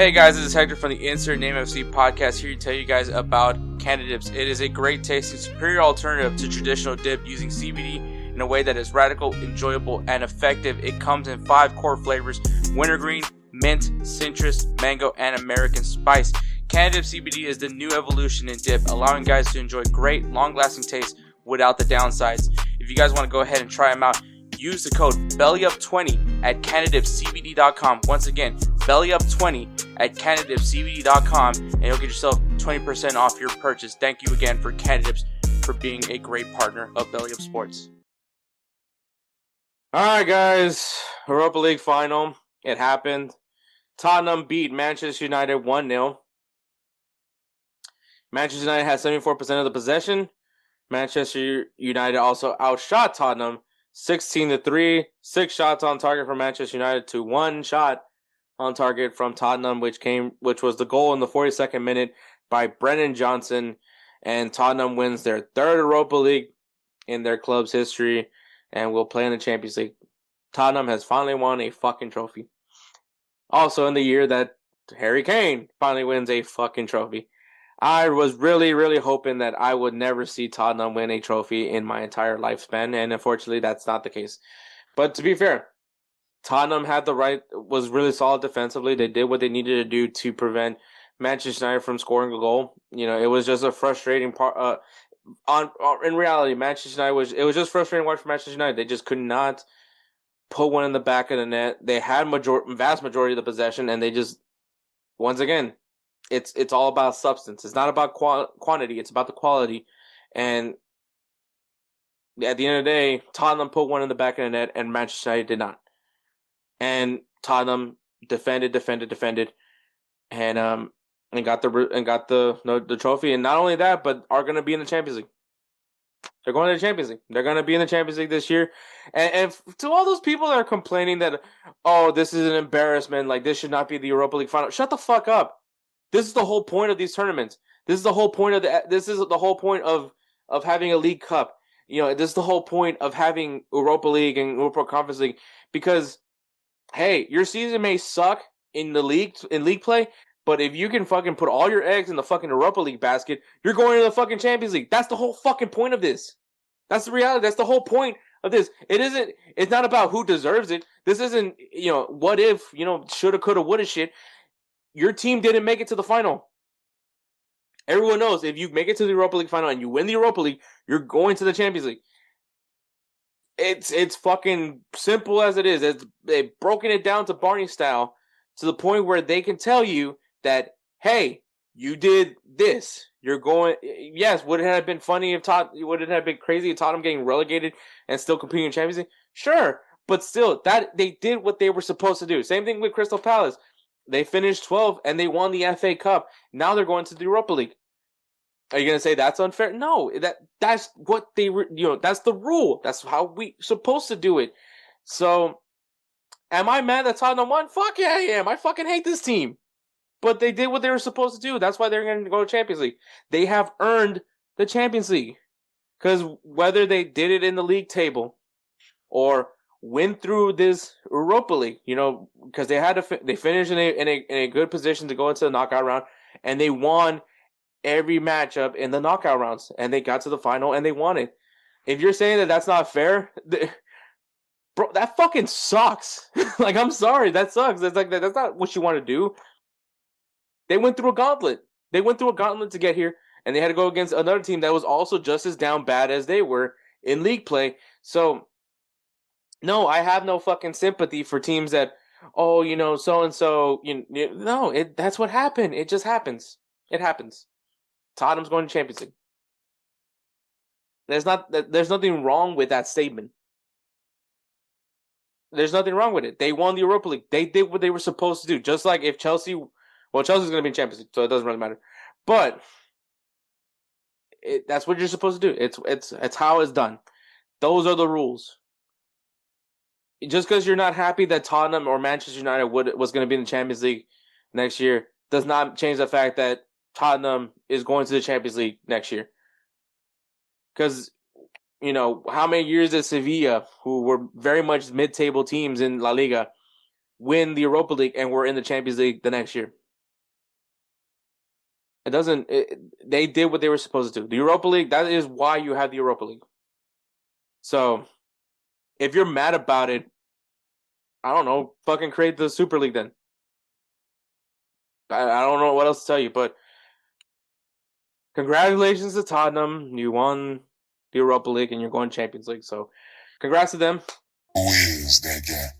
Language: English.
Hey guys, this is Hector from the Insert Name FC podcast here to tell you guys about Candidibs. It is a great tasting, superior alternative to traditional dip using CBD in a way that is radical, enjoyable, and effective. It comes in 5 core flavors: wintergreen, mint, citrus, mango, and American spice. Candidibs CBD is the new evolution in dip, allowing guys to enjoy great, long-lasting taste without the downsides. If you guys want to go ahead and try them out, use the code BELLYUP20 at CandidibsCBD.com. Once again, BELLYUP20 at CandidibsCBD.com, and you'll get yourself 20% off your purchase. Thank you again for Candidibs for being a great partner of Belly Up Sports. Alright guys, Europa League final. It happened. Tottenham beat Manchester United 1-0. Manchester United had 74% of the possession. Manchester United also outshot Tottenham 16-3. 6 shots on target for Manchester United to 1 shot on target from Tottenham, which was the goal in the 42nd minute by Brennan Johnson. And Tottenham wins their 3rd Europa League in their club's history and will play in the Champions League. Tottenham has finally won a fucking trophy. Also in the year that Harry Kane finally wins a fucking trophy. I was really, really hoping that I would never see Tottenham win a trophy in my entire lifespan, and unfortunately that's not the case. But to be fair, Tottenham was really solid defensively. They did what they needed to do to prevent Manchester United from scoring a goal. You know, it was just a frustrating part. In reality, Manchester United it was just frustrating watch for Manchester United. They just could not put one in the back of the net. They had vast majority of the possession, and they just, once again, it's all about substance. It's not about quantity. It's about the quality. And at the end of the day, Tottenham put one in the back of the net, and Manchester United did not. And Tottenham defended, and got the trophy. And not only that, but are going to be in the Champions League. They're going to the Champions League. They're going to be in the Champions League this year. And to all those people that are complaining that, oh, this is an embarrassment, like this should not be the Europa League final, shut the fuck up. This is the whole point of these tournaments. This is the whole point of having a League Cup. You know, this is the whole point of having Europa League and Europa Conference League, because hey, your season may suck in league play, but if you can fucking put all your eggs in the fucking Europa League basket, you're going to the fucking Champions League. That's the whole fucking point of this. That's the reality. That's the whole point of this. It's not about who deserves it. This isn't, what if, shoulda, coulda, woulda shit. Your team didn't make it to the final. Everyone knows if you make it to the Europa League final and you win the Europa League, you're going to the Champions League. It's fucking simple as it is. They've broken it down to Barney style to the point where they can tell you that, hey, you did this. You're going. Yes, would it have been funny would it have been crazy if Tottenham getting relegated and still competing in Champions League? Sure, but still, that they did what they were supposed to do. Same thing with Crystal Palace. They finished 12th and they won the FA Cup. Now they're going to the Europa League. Are you going to say that's unfair? No, that's what that's the rule. That's how we supposed to do it. So, am I mad that Tottenham won? Fuck yeah, I am. I fucking hate this team. But they did what they were supposed to do. That's why they're going to go to Champions League. They have earned the Champions League. Because whether they did it in the league table or went through this Europa League, because they finished in a good position to go into the knockout round, and they won every matchup in the knockout rounds, and they got to the final and they won it. If you're saying that that's not fair, bro, that fucking sucks. Like, I'm sorry, that sucks. That's not what you want to do. They went through a gauntlet. They went through a gauntlet to get here, and they had to go against another team that was also just as down bad as they were in league play. So, no, I have no fucking sympathy for teams that, so and so. No, that's what happened. It just happens. It happens. Tottenham's going to Champions League. There's nothing wrong with that statement. There's nothing wrong with it. They won the Europa League. They did what they were supposed to do. Just like if Chelsea's going to be in Champions League, so it doesn't really matter. But that's what you're supposed to do. It's how it's done. Those are the rules. Just because you're not happy that Tottenham or Manchester United was going to be in the Champions League next year does not change the fact that Tottenham is going to the Champions League next year. Because, how many years did Sevilla, who were very much mid-table teams in La Liga, win the Europa League and were in the Champions League the next year? It doesn't. They did what they were supposed to do. The Europa League. That is why you have the Europa League. So if you're mad about it, I don't know. Fucking create the Super League then. I don't know what else to tell you, but congratulations to Tottenham. You won the Europa League and you're going Champions League. So congrats to them. Who is that guy?